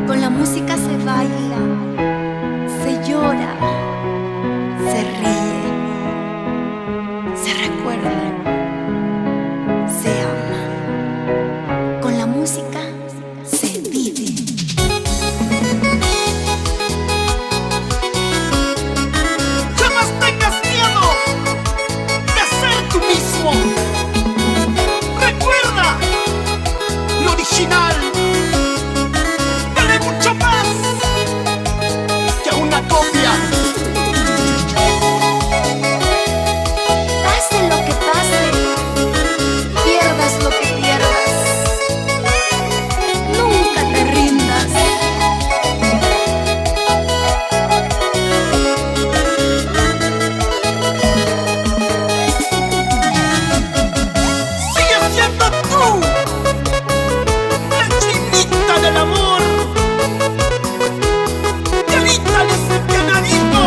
Con la música se baila, se llora, se ríe, se recuerda, se ama. Con la música se vive. Jamás tengas miedo de ser tú mismo. Recuerda lo original. Dale mucho más que una copia. Pase lo que pase, pierdas lo que pierdas, nunca te rindas. Sigue siendo tú, la chinita del amor. Yarita Lisset Llanarico.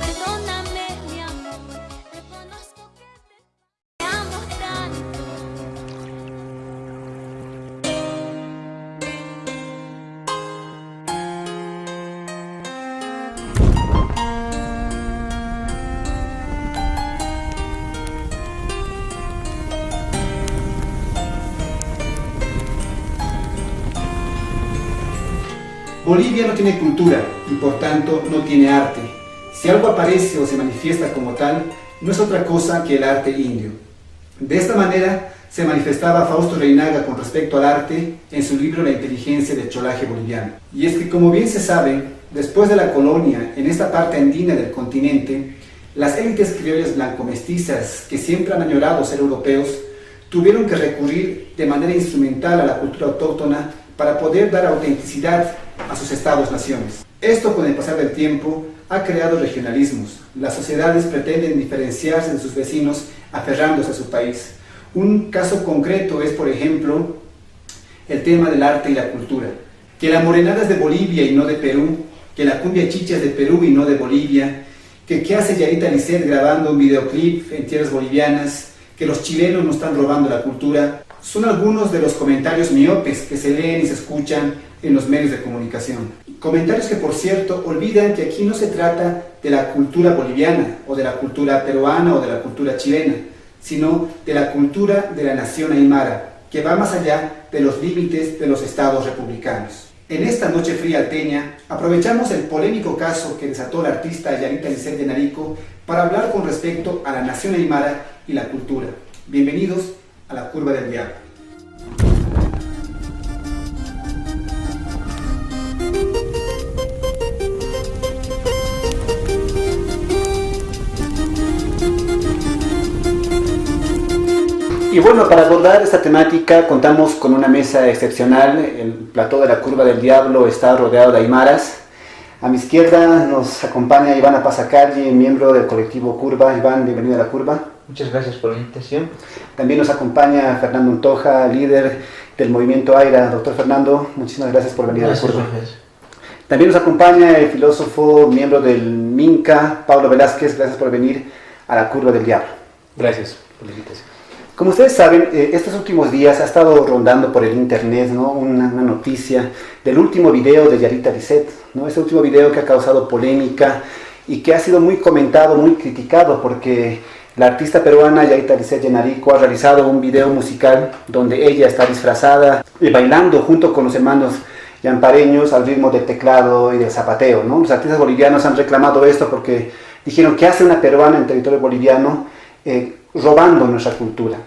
Perdóname, mi amor, reconozco que te amo tanto. Bolivia no tiene cultura y por tanto no tiene arte. Si algo aparece o se manifiesta como tal, no es otra cosa que el arte indio. De esta manera se manifestaba Fausto Reynaga con respecto al arte en su libro La inteligencia del cholaje boliviano. Y es que, como bien se sabe, después de la colonia en esta parte andina del continente, las élites criollas blanco-mestizas, que siempre han añorado ser europeos, tuvieron que recurrir de manera instrumental a la cultura autóctona para poder dar autenticidad a sus estados-naciones. Esto, con el pasar del tiempo, ha creado regionalismos. Las sociedades pretenden diferenciarse de sus vecinos aferrándose a su país. Un caso concreto es, por ejemplo, el tema del arte y la cultura. Que la morenada es de Bolivia y no de Perú, que la cumbia chicha es de Perú y no de Bolivia, que qué hace Yarita Lisset grabando un videoclip en tierras bolivianas, que los chilenos nos están robando la cultura, son algunos de los comentarios miopes que se leen y se escuchan en los medios de comunicación. Comentarios que, por cierto, olvidan que aquí no se trata de la cultura boliviana, o de la cultura peruana, o de la cultura chilena, sino de la cultura de la nación aymara, que va más allá de los límites de los estados republicanos. En esta noche fría alteña, aprovechamos el polémico caso que desató la artista Yarita Lisset Llanarico para hablar con respecto a la nación aymara y la cultura. Bienvenidos a La Curva del Diablo. Y bueno, para abordar esta temática contamos con una mesa excepcional. El plató de La Curva del Diablo está rodeado de aymaras. A mi izquierda nos acompaña Ivana Pasacalle, miembro del colectivo Curva. Iván, bienvenido a La Curva. Muchas gracias por la invitación. También nos acompaña Fernando Untoja, líder del movimiento AIRA. Doctor Fernando, muchísimas gracias por venir a La Curva. Gracias. También nos acompaña el filósofo, miembro del MINCA, Pablo Velázquez. Gracias por venir a La Curva del Diablo. Gracias por la invitación. Como ustedes saben, estos últimos días ha estado rondando por el internet, ¿no?, una noticia del último video de Yarita Lisset, ¿no? Este último video que ha causado polémica y que ha sido muy comentado, muy criticado, porque la artista peruana Yarita Lisset Llanarico ha realizado un video musical donde ella está disfrazada y bailando junto con los hermanos llampareños al ritmo del teclado y del zapateo, ¿no? Los artistas bolivianos han reclamado esto porque dijeron: ¿qué hace una peruana en territorio boliviano robando nuestra cultura?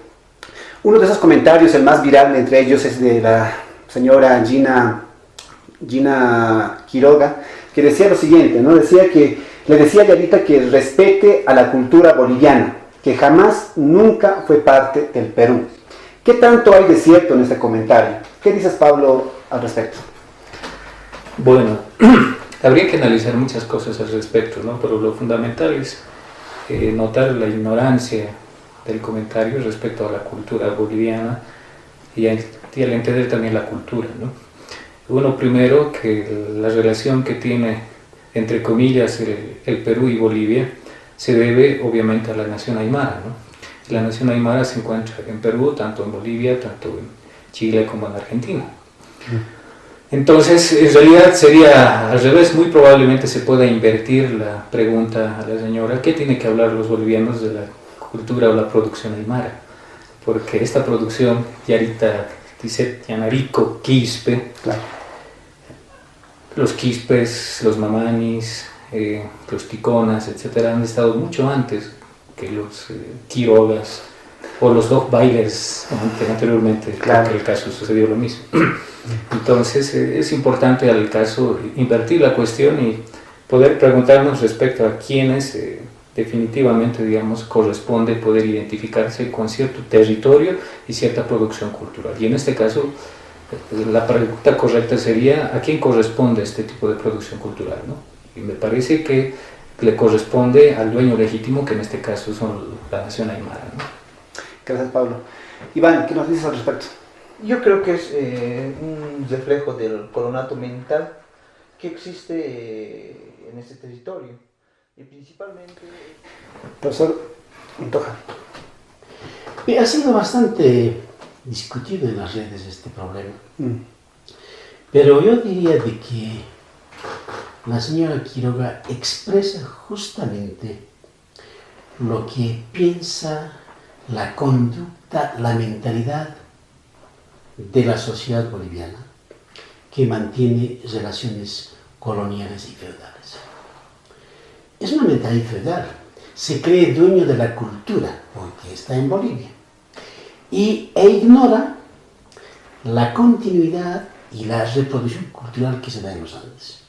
Uno de esos comentarios, el más viral entre ellos, es de la señora Gina Quiroga, que decía lo siguiente, ¿no? Le decía a Yarita que respete a la cultura boliviana, que jamás, nunca fue parte del Perú. ¿Qué tanto hay de cierto en este comentario? ¿Qué dices, Pablo, al respecto? Bueno, habría que analizar muchas cosas al respecto, ¿no? Pero lo fundamental es notar la ignorancia del comentario respecto a la cultura boliviana y y al entender también la cultura, ¿no? Uno primero, que la relación que tiene, entre comillas, el Perú y Bolivia, se debe obviamente a la nación aymara, ¿no? La nación aymara se encuentra en Perú, tanto en Bolivia, tanto en Chile como en Argentina. Entonces, en realidad sería al revés, muy probablemente se pueda invertir la pregunta a la señora, ¿qué tiene que hablar los bolivianos de la cultura o la producción aymara? Porque esta producción, Yarita dice Yanarico, Quispe, Claro. los quispes, los mamanis, los ticonas, etcétera, han estado mucho antes que los quirogas o los dog bailers anteriormente. Claro. En el caso sucedió lo mismo. Entonces es importante al caso invertir la cuestión y poder preguntarnos respecto a quiénes definitivamente, digamos, corresponde poder identificarse con cierto territorio y cierta producción cultural. Y en este caso, la pregunta correcta sería ¿a quién corresponde este tipo de producción cultural, ¿no? Y me parece que le corresponde al dueño legítimo, que en este caso son la nación aymara, ¿no? Gracias, Pablo. Iván, ¿qué nos dices al respecto? Yo creo que es un reflejo del colonato mental que existe en este territorio y principalmente... Profesor Montoja. Ha sido bastante discutido en las redes este problema, pero yo diría de que la señora Quiroga expresa justamente lo que piensa la conducta, la mentalidad de la sociedad boliviana que mantiene relaciones coloniales y feudales. Es una mentalidad feudal, se cree dueño de la cultura porque está en Bolivia e ignora la continuidad y la reproducción cultural que se da en los Andes.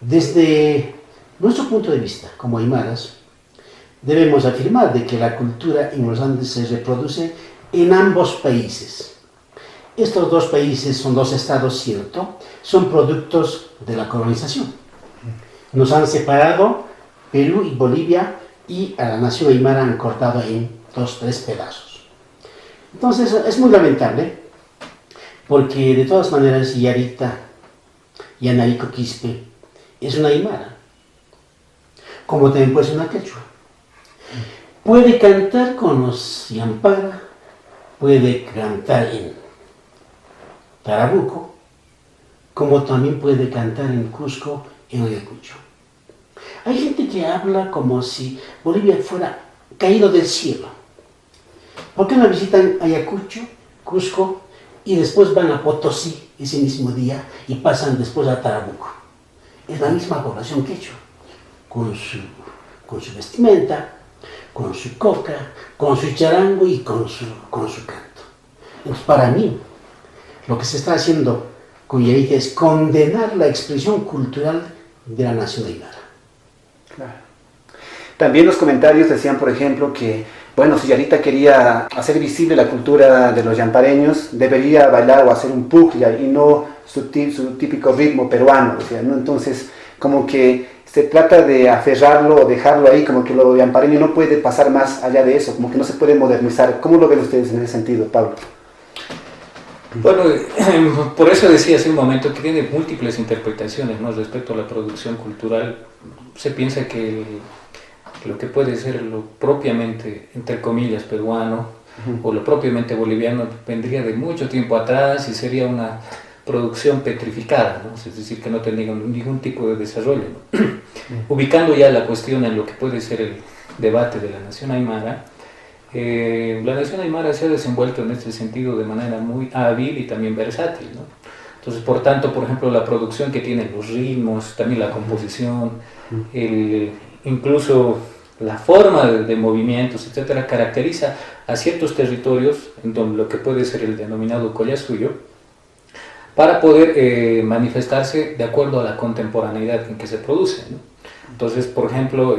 Desde nuestro punto de vista como aymaras, debemos afirmar de que la cultura en los Andes se reproduce en ambos países. Estos dos países son dos estados, cierto, son productos de la colonización. Nos han separado Perú y Bolivia y a la nación aymara han cortado en 2-3 pedazos. Entonces es muy lamentable porque de todas maneras Yarita Yanarico Quispe es una aymara, como también puede ser una quechua. Puede cantar con los Yampara, puede cantar en Tarabuco, como también puede cantar en Cusco, en Ayacucho. Hay gente que habla como si Bolivia fuera caído del cielo. ¿Por qué no visitan Ayacucho, Cusco y después van a Potosí ese mismo día y pasan después a Tarabuco? Es la misma población quechua, con su vestimenta, con su coca, con su charango y con su canto. Entonces, para mí, lo que se está haciendo con Yarita es condenar la expresión cultural de la nación aymara. Claro. También los comentarios decían, por ejemplo, que, bueno, si Yarita quería hacer visible la cultura de los yampareños, debería bailar o hacer un puglia y no su típico ritmo peruano, o sea, ¿no? Entonces, como que se trata de aferrarlo o dejarlo ahí, como que lo yampareño no puede pasar más allá de eso, como que no se puede modernizar. ¿Cómo lo ven ustedes en ese sentido, Pablo? Bueno, por eso decía hace un momento que tiene múltiples interpretaciones, ¿no? Respecto a la producción cultural. Se piensa que lo que puede ser lo propiamente, entre comillas, peruano o lo propiamente boliviano vendría de mucho tiempo atrás y sería una producción petrificada, ¿no? Es decir, que no tendría ningún tipo de desarrollo, ¿no? Ubicando ya la cuestión en lo que puede ser el debate de la nación aymara, la nación aymara se ha desenvuelto en este sentido de manera muy hábil y también versátil, ¿no? Entonces, por tanto, por ejemplo, la producción que tienen los ritmos, también la composición, incluso la forma de movimientos, etcétera, caracteriza a ciertos territorios en donde lo que puede ser el denominado collasuyo, para poder manifestarse de acuerdo a la contemporaneidad en que se produce, ¿no? Entonces, por ejemplo,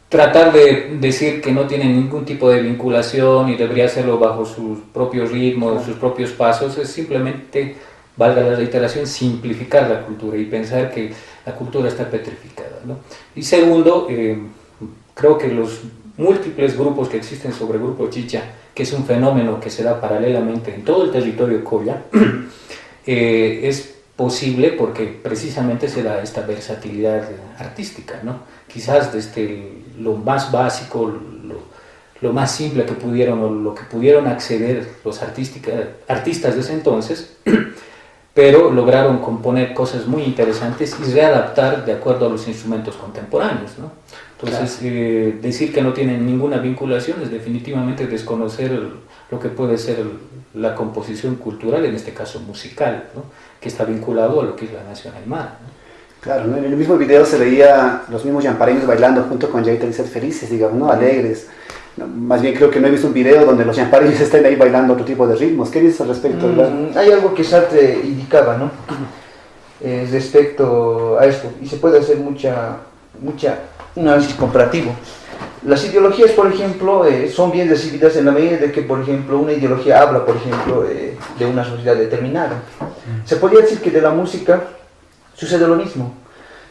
tratar de decir que no tiene ningún tipo de vinculación y debería hacerlo bajo sus propios ritmos, sus propios pasos, es simplemente, valga la reiteración, simplificar la cultura y pensar que la cultura está petrificada, ¿no? Y segundo, creo que los múltiples grupos que existen sobre Grupo Chicha, que es un fenómeno que se da paralelamente en todo el territorio Colla, es posible porque precisamente se da esta versatilidad artística, ¿no? Quizás desde lo más básico, lo más simple que pudieron o lo que pudieron acceder los artistas de ese entonces, pero lograron componer cosas muy interesantes y readaptar de acuerdo a los instrumentos contemporáneos, ¿no? Entonces, decir que no tienen ninguna vinculación es definitivamente desconocer lo que puede ser la composición cultural, en este caso musical, ¿no? Que está vinculado a lo que es la nación aymara, ¿no? Claro, ¿no? En el mismo video se veía los mismos yampareños bailando junto con Yaita y ser felices, digamos, ¿no? Alegres. No, más bien creo que no he visto un video donde los yampareños estén ahí bailando otro tipo de ritmos. ¿Qué dices al respecto? Hay algo que Sartre indicaba, ¿no? Respecto a esto, y se puede hacer un análisis comparativo. Las ideologías, por ejemplo, son bien recibidas en la medida de que, por ejemplo, una ideología habla, por ejemplo, de una sociedad determinada. Se podría decir que de la música sucede lo mismo.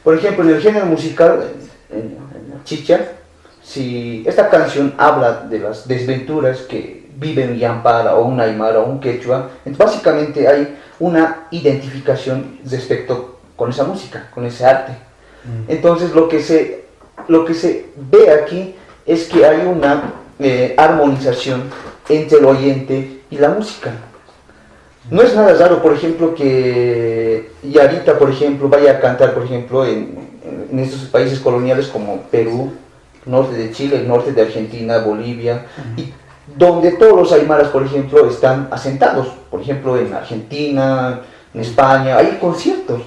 Por ejemplo, en el género musical, en Chicha, si esta canción habla de las desventuras que vive un yampara o un aymara o un quechua, básicamente hay una identificación respecto con esa música, con ese arte. Entonces lo que se ve aquí es que hay una armonización entre el oyente y la música. No es nada raro, por ejemplo, que Yarita, por ejemplo, vaya a cantar, por ejemplo, en estos países coloniales como Perú, norte de Chile, el norte de Argentina, Bolivia, y donde todos los aymaras, por ejemplo, están asentados. Por ejemplo, en Argentina, en España, hay conciertos.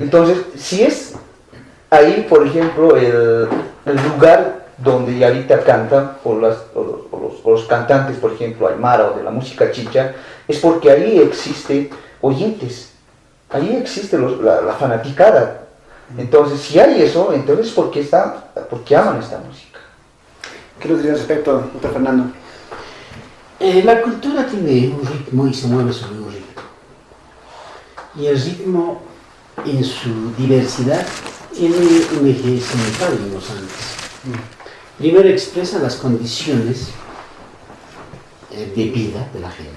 Entonces, si es ahí, por ejemplo, el lugar donde Yarita canta, o los cantantes, por ejemplo, aymara o de la música chicha, es porque ahí existe oyentes, ahí existe la fanaticada. Entonces, si hay eso, entonces porque aman esta música. ¿Qué nos dirías respecto, doctor Fernando? La cultura tiene un ritmo y se mueve sobre un ritmo. Y el ritmo, en su diversidad, tiene un eje central en los Andes. Primero expresa las condiciones de vida de la gente.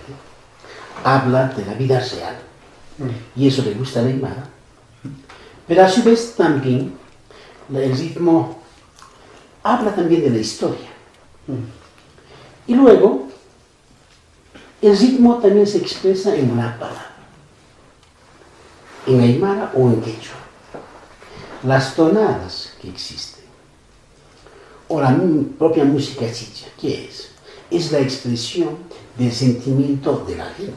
Habla de la vida real. Y eso le gusta a la aymara. Pero a su vez también el ritmo habla también de la historia. Y luego el ritmo también se expresa en una palabra, en aymara o en quechua. Las tonadas que existen, o la propia música chicha, ¿qué es? Es la expresión del sentimiento de la gente.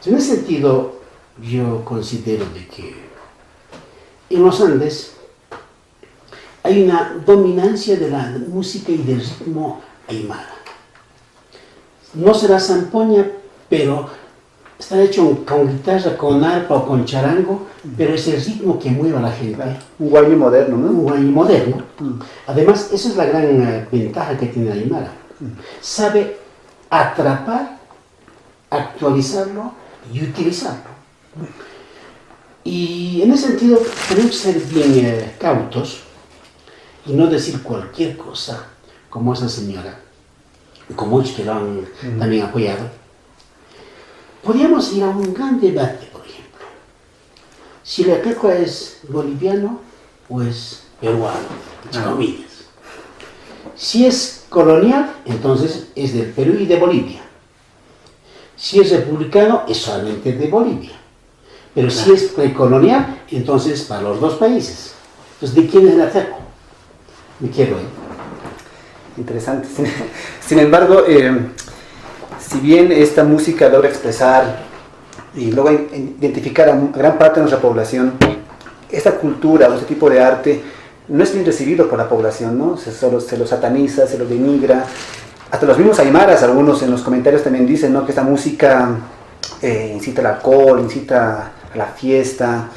En ese sentido, yo considero de que en los Andes hay una dominancia de la música y del ritmo aymara. No será zampoña, pero está hecho con guitarra, con arpa o con charango, pero es el ritmo que mueve a la gente. Un guayni moderno, ¿no? Un guayni moderno. Además, esa es la gran ventaja que tiene la aymara. Sabe atrapar, actualizarlo y utilizarlo. Y en ese sentido tenemos que ser bien cautos y no decir cualquier cosa, como esa señora, como muchos que lo han también apoyado. Podríamos ir a un gran debate, por ejemplo, si la quechua es boliviano o es peruano, entre comillas. Si es colonial, entonces es del Perú y de Bolivia. Si es republicano, es solamente de Bolivia. Pero si es precolonial, entonces para los dos países. Entonces, ¿de quién es la quechua? Me quiero ir. Interesante. Sin embargo, si bien esta música logra expresar y logra identificar a gran parte de nuestra población, esta cultura o este tipo de arte no es bien recibido por la población, ¿no? Se lo sataniza, se lo denigra. Hasta los mismos aymaras, algunos en los comentarios también dicen, ¿no?, que esta música incita al alcohol, incita a la fiesta.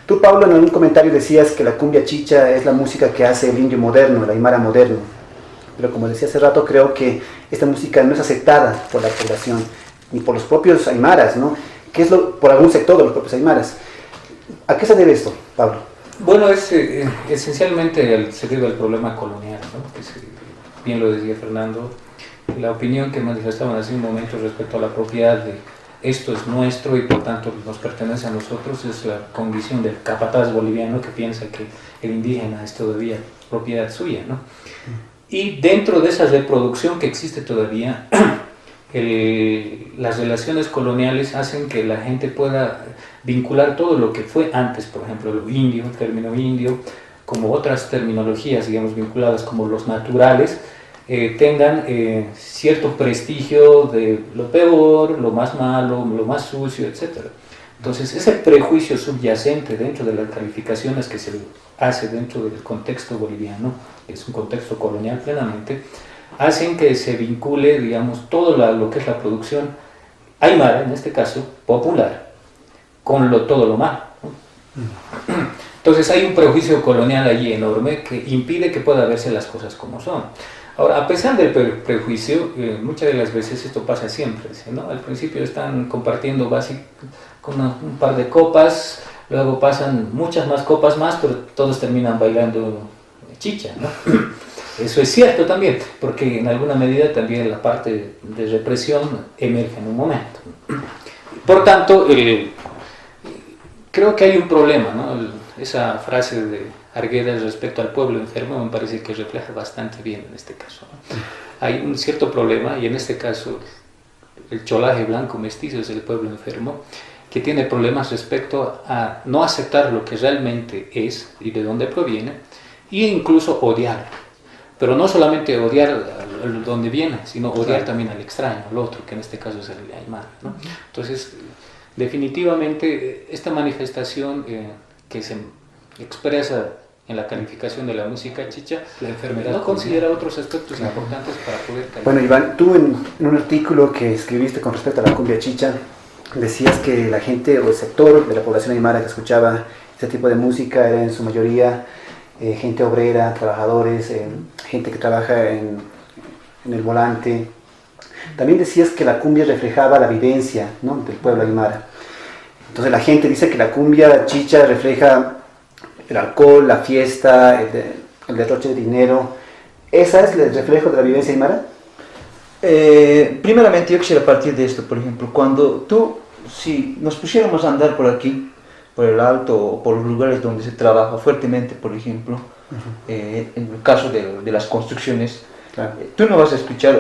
Tú, Pablo, en algún comentario decías que la cumbia chicha es la música que hace el indio moderno, el aymara moderno. Pero como decía hace rato, creo que esta música no es aceptada por la población, ni por los propios aymaras, ¿no? Que es por algún sector de los propios aymaras. ¿A qué se debe esto, Pablo? Bueno, es esencialmente se debe al problema colonial, ¿no? bien lo decía Fernando, la opinión que manifestaban hace un momento respecto a la propiedad de esto es nuestro y por tanto nos pertenece a nosotros, es la condición del capataz boliviano que piensa que el indígena es todavía propiedad suya, ¿no? Y dentro de esa reproducción que existe todavía, las relaciones coloniales hacen que la gente pueda vincular todo lo que fue antes, por ejemplo, lo indio, el término indio, como otras terminologías, digamos, vinculadas como los naturales, tengan cierto prestigio de lo peor, lo más malo, lo más sucio, etc. Entonces, ese prejuicio subyacente dentro de las calificaciones que se hace dentro del contexto boliviano, que es un contexto colonial plenamente, hacen que se vincule, digamos, todo lo que es la producción aymara, en este caso, popular, con todo lo malo, ¿no? Entonces hay un prejuicio colonial allí enorme que impide que pueda verse las cosas como son. Ahora, a pesar del prejuicio, muchas de las veces esto pasa siempre, ¿no? Al principio están compartiendo con un par de copas, luego pasan muchas más copas más, pero todos terminan bailando chicha, ¿no? Eso es cierto también, porque en alguna medida también la parte de represión emerge en un momento. Por tanto, creo que hay un problema, ¿no? Esa frase de Arguedas respecto al pueblo enfermo me parece que refleja bastante bien en este caso, ¿no? Hay un cierto problema, y en este caso el cholaje blanco mestizo es el pueblo enfermo, que tiene problemas respecto a no aceptar lo que realmente es y de dónde proviene, e incluso odiar. Pero no solamente odiar al donde viene, sino odiar también al extraño, al otro, que en este caso es el aymara, ¿no? Entonces, definitivamente, esta manifestación que se expresa en la calificación de la música chicha, la enfermedad no considera otros aspectos importantes para poder calificar. Bueno, Iván, tú en un artículo que escribiste con respecto a la cumbia chicha, decías que la gente o el sector de la población aymara que escuchaba este tipo de música era en su mayoría gente obrera, trabajadores, gente que trabaja en el volante. También decías que la cumbia reflejaba la vivencia, ¿no?, del pueblo aymara. Entonces la gente dice que la cumbia chicha refleja el alcohol, la fiesta, el derroche de dinero. ¿Esa es el reflejo de la vivencia aymara? Primeramente yo quisiera partir de esto, por ejemplo, si nos pusiéramos a andar por aquí, por el Alto o por los lugares donde se trabaja fuertemente, por ejemplo, en el caso de las construcciones, claro, tú no vas a escuchar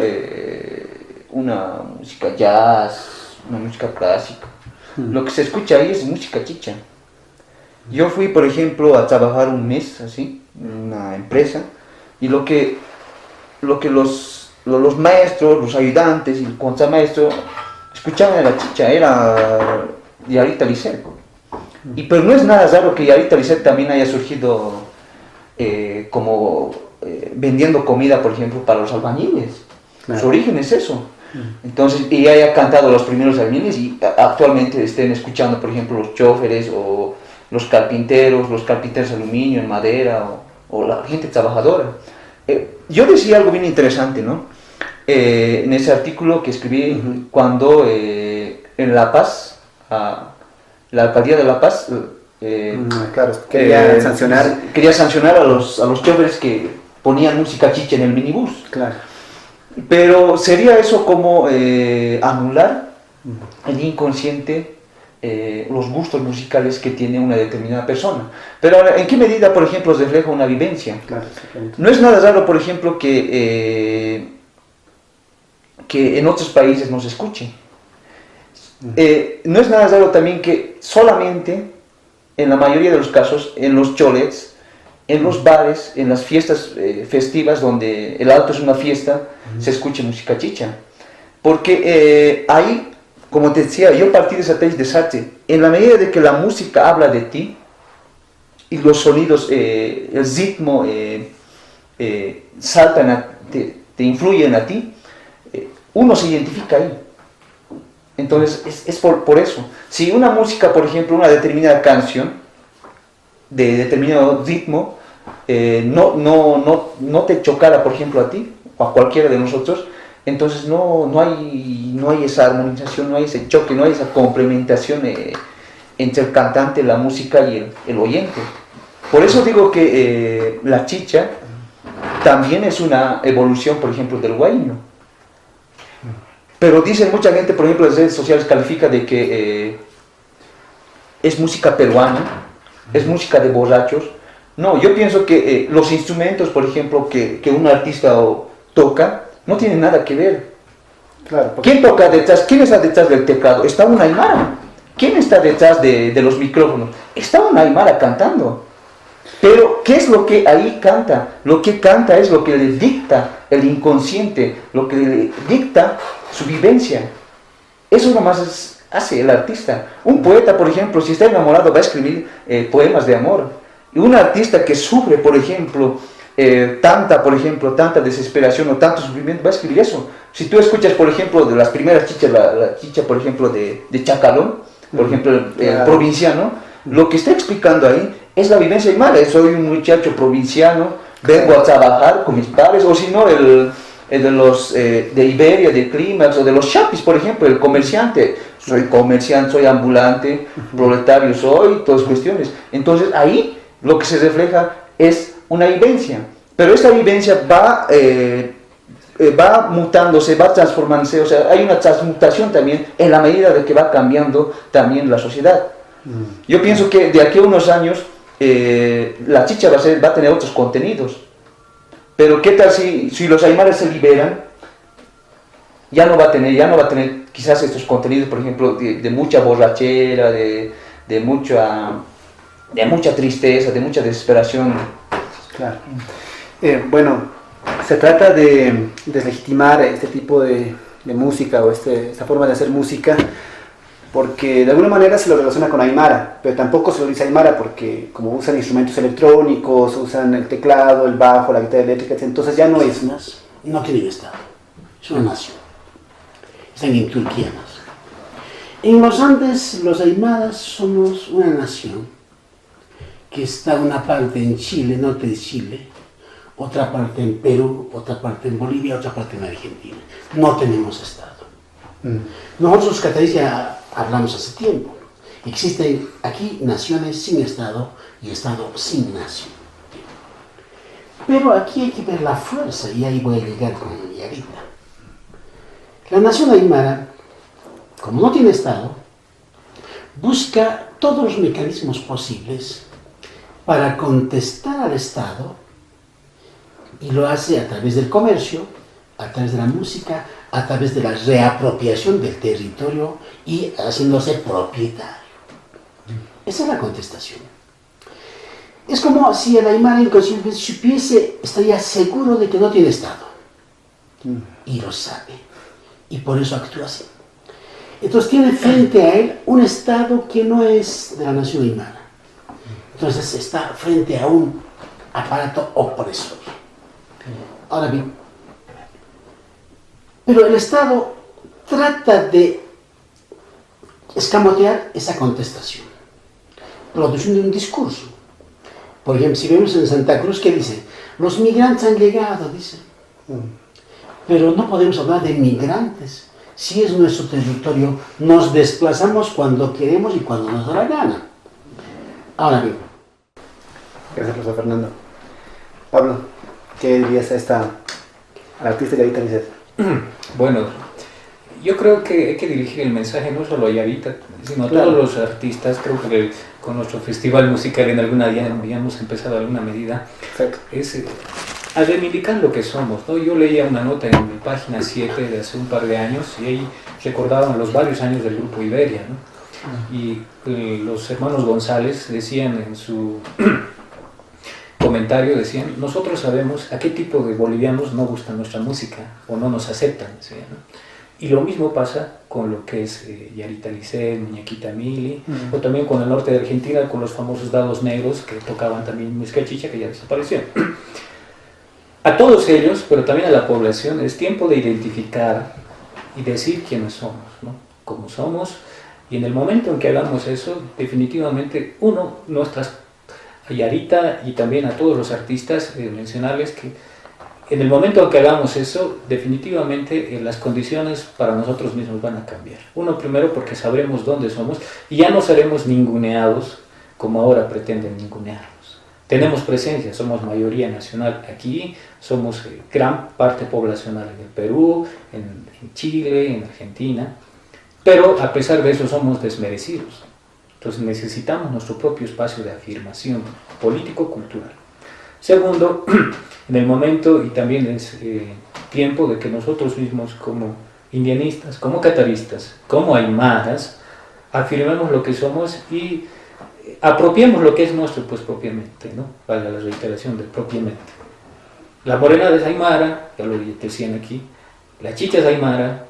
una música jazz, una música clásica. Lo que se escucha ahí es música chicha. Yo fui, por ejemplo, a trabajar un mes, así, en una empresa, y lo que los maestros, los ayudantes y el contramaestro escuchaban la chicha, era Yarita Lisset. Pero no es nada raro que Yarita Lisset también haya surgido vendiendo comida, por ejemplo, para los albañiles. Claro. Su origen es eso. Entonces, y haya cantado los primeros albañiles y actualmente estén escuchando, por ejemplo, los choferes o los carpinteros de aluminio, en madera o la gente trabajadora. Yo decía algo bien interesante, ¿no? En ese artículo que escribí cuando en La Paz, la alcaldía de La Paz claro, quería sancionar a los choferes que ponían música chicha en el minibús. Claro. Pero sería eso como anular el inconsciente, los gustos musicales que tiene una determinada persona. Pero ahora, ¿en qué medida, por ejemplo, refleja una vivencia? Claro, no es nada raro, por ejemplo, que en otros países no se escuche. No es nada raro también que solamente, en la mayoría de los casos, en los cholets, en los bares, en las fiestas festivas, donde el Alto es una fiesta, se escuche música chicha. Porque ahí, como te decía, yo partí de esa tesis de Sartre, en la medida de que la música habla de ti, y los sonidos, el ritmo saltan, te influyen a ti, uno se identifica ahí. Entonces, es por eso. Si una música, por ejemplo, una determinada canción, de determinado ritmo, no te chocara, por ejemplo, a ti, o a cualquiera de nosotros, entonces no hay esa armonización, no hay ese choque, no hay esa complementación entre el cantante, la música y el oyente. Por eso digo que la chicha también es una evolución, por ejemplo, del huayno. Pero dicen mucha gente, por ejemplo, en las redes sociales califica de que es música peruana, es música de borrachos. No, yo pienso que los instrumentos, por ejemplo, que un artista toca, no tienen nada que ver. Claro, porque ¿Quién toca detrás? ¿Quién está detrás del teclado? Está una aymara. ¿Quién está detrás de los micrófonos? Está una aymara cantando. Pero, ¿qué es lo que ahí canta? Lo que canta es lo que le dicta el inconsciente, lo que le dicta su vivencia. Eso nomás hace el artista. Un poeta, por ejemplo, si está enamorado va a escribir poemas de amor. Y un artista que sufre, por ejemplo, tanta desesperación o tanto sufrimiento, va a escribir eso. Si tú escuchas, por ejemplo, de las primeras chichas, la chicha, por ejemplo, de Chacalón, por ejemplo, el provinciano, lo que está explicando ahí es la vivencia aymara. Soy un muchacho provinciano, vengo a trabajar con mis padres, o si no, el de los de Iberia, de Clímax, o de los Chapis, por ejemplo, el comerciante. Soy comerciante, soy ambulante, proletario soy, todas cuestiones. Entonces ahí lo que se refleja es una vivencia, pero esta vivencia va mutándose, va transformándose, o sea, hay una transmutación también en la medida de que va cambiando también la sociedad. Yo pienso que de aquí a unos años la chicha va a tener otros contenidos, pero ¿qué tal si los aymaras se liberan? Ya no va a tener quizás estos contenidos, por ejemplo, de mucha borrachera, de mucha tristeza, de mucha desesperación. claro. Bueno, se trata de deslegitimar este tipo de música o esta forma de hacer música, porque de alguna manera se lo relaciona con aymara, pero tampoco se lo dice aymara porque como usan instrumentos electrónicos, usan el teclado, el bajo, la guitarra eléctrica, entonces ya no es. No tienen Estado, es una nación. Están en Turquía más. En los Andes, los aymaras somos una nación que está una parte en Chile, norte de Chile, otra parte en Perú, otra parte en Bolivia, otra parte en Argentina. No tenemos Estado. Nosotros los cataríes ya hablamos hace tiempo. Existen aquí naciones sin Estado y Estado sin nación. Pero aquí hay que ver la fuerza, y ahí voy a llegar con Yarita. La nación aymara, como no tiene Estado, busca todos los mecanismos posibles para contestar al Estado, y lo hace a través del comercio, a través de la música, a través de la reapropiación del territorio y haciéndose propietario. Esa es la contestación. Es como si el aymara inconscientemente supiese, estaría seguro de que no tiene Estado. Y lo sabe. Y por eso actúa así. Entonces tiene frente a él un Estado que no es de la nación aymara. Entonces está frente a un aparato opresor. Ahora bien, pero el Estado trata de escamotear esa contestación, produciendo un discurso. Por ejemplo, si vemos en Santa Cruz, ¿qué dice? Los migrantes han llegado, dice. Pero no podemos hablar de migrantes. Si es nuestro territorio, nos desplazamos cuando queremos y cuando nos da la gana. Ahora bien. Gracias, profesor Fernando. Pablo, ¿qué dirías al artista Yarita Lisset? Bueno, yo creo que hay que dirigir el mensaje no solo a Yarita, sino a Claro. todos los artistas. Creo que con nuestro festival musical en alguna ya hemos empezado en alguna medida. Perfecto. Es a reivindicar lo que somos, ¿no? Yo leía una nota en mi página 7 de hace un par de años y ahí recordaban los varios años del grupo Iberia, ¿no? Y los hermanos González decían en su comentario, decían, nosotros sabemos a qué tipo de bolivianos no gusta nuestra música o no nos aceptan, decían, ¿no? Y lo mismo pasa con lo que es Yarita Lisset, Muñequita Mili, o también con el norte de Argentina, con los famosos Dados Negros que tocaban también música chicha que ya desapareció. A todos ellos, pero también a la población, es tiempo de identificar y decir quiénes somos, ¿no? Cómo somos, y en el momento en que hagamos eso, definitivamente, nuestras a Yarita y también a todos los artistas, mencionarles que en el momento en que hagamos eso, definitivamente las condiciones para nosotros mismos van a cambiar. Primero porque sabremos dónde somos y ya no seremos ninguneados como ahora pretenden ningunearnos. tenemos presencia, somos mayoría nacional aquí, somos gran parte poblacional en el Perú, en Chile, en Argentina, pero a pesar de eso somos desmerecidos. Entonces necesitamos nuestro propio espacio de afirmación político-cultural. Segundo, en el momento, y también es tiempo de que nosotros mismos como indianistas, como cataristas, como aymaras, afirmemos lo que somos y apropiemos lo que es nuestro, pues propiamente, ¿no? Valga la reiteración de propiamente. La morena es aymara, ya lo decían aquí, la chicha es aymara,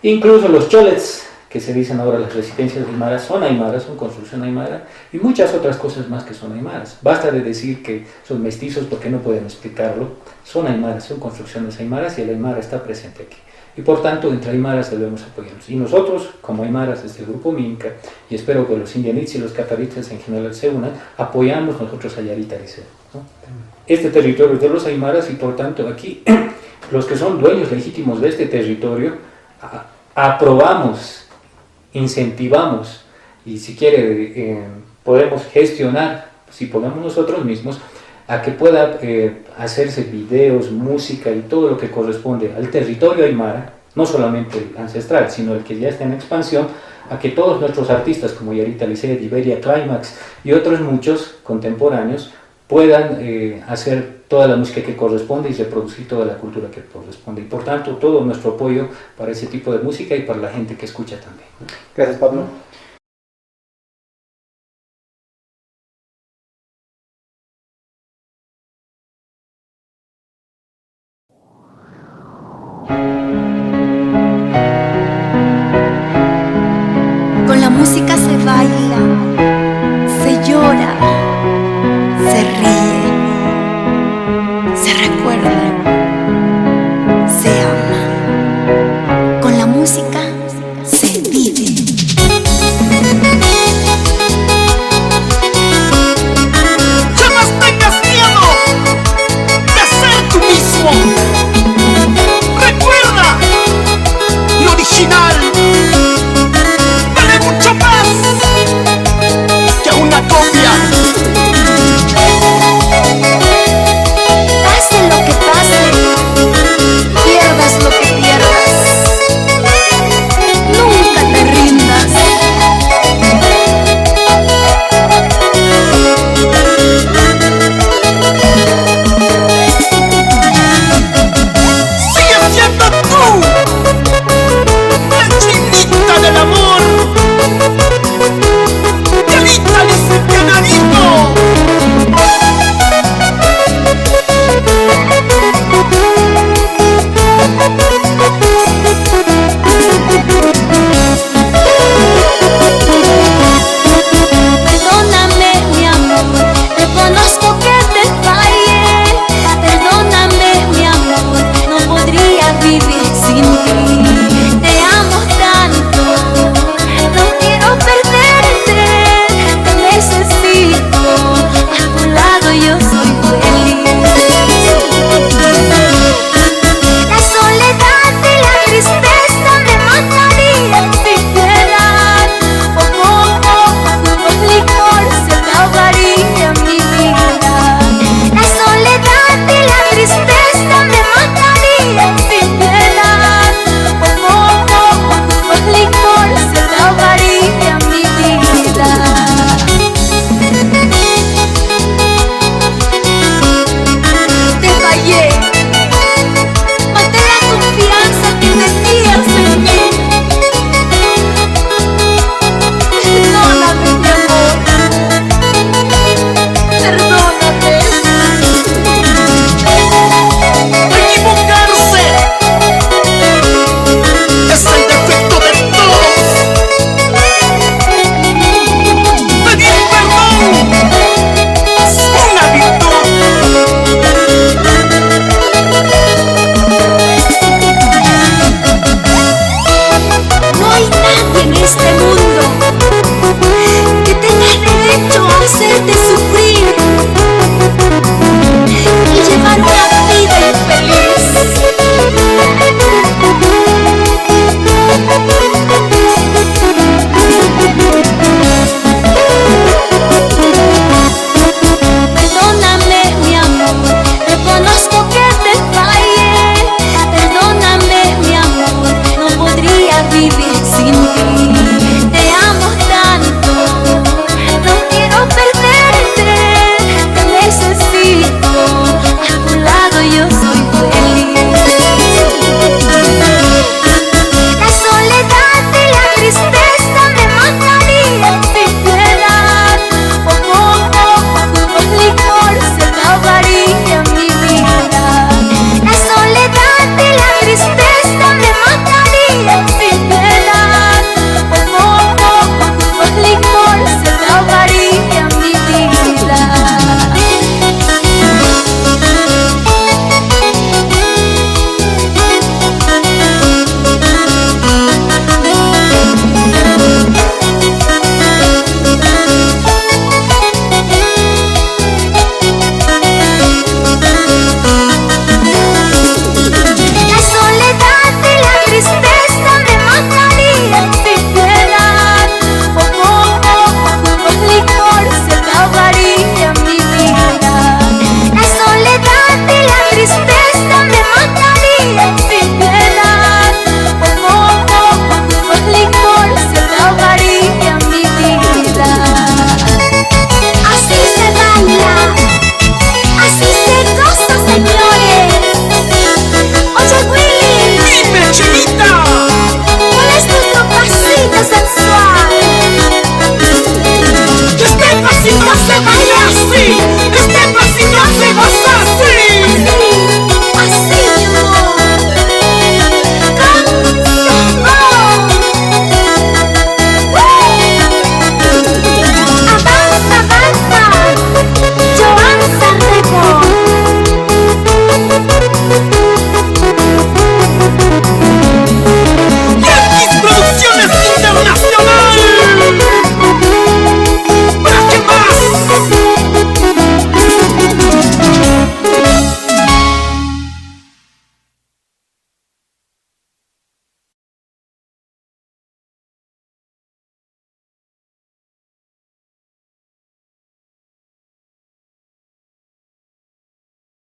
incluso los cholets, que se dicen ahora las residencias aymaras, son construcción aymara, y muchas otras cosas más que son aymaras. Basta de decir que son mestizos porque no pueden explicarlo, son aymaras, son construcciones aymaras y el aymara está presente aquí. Y por tanto, entre aymaras debemos apoyarnos. Y nosotros, como aymaras desde el Grupo Minca, y espero que los indianitas y los cataristas en general se unan, apoyamos nosotros a Yarita Liceo, ¿no? Este territorio es de los aymaras y por tanto aquí, los que son dueños legítimos de este territorio, aprobamos, incentivamos y si quiere podemos gestionar, si podemos nosotros mismos, a que pueda hacerse videos, música y todo lo que corresponde al territorio aymara, no solamente el ancestral, sino el que ya está en expansión, a que todos nuestros artistas como Yarita Licea, Iberia, Climax y otros muchos contemporáneos puedan hacer toda la música que corresponde y reproducir toda la cultura que corresponde. Y por tanto, todo nuestro apoyo para ese tipo de música y para la gente que escucha también. Gracias, Pablo.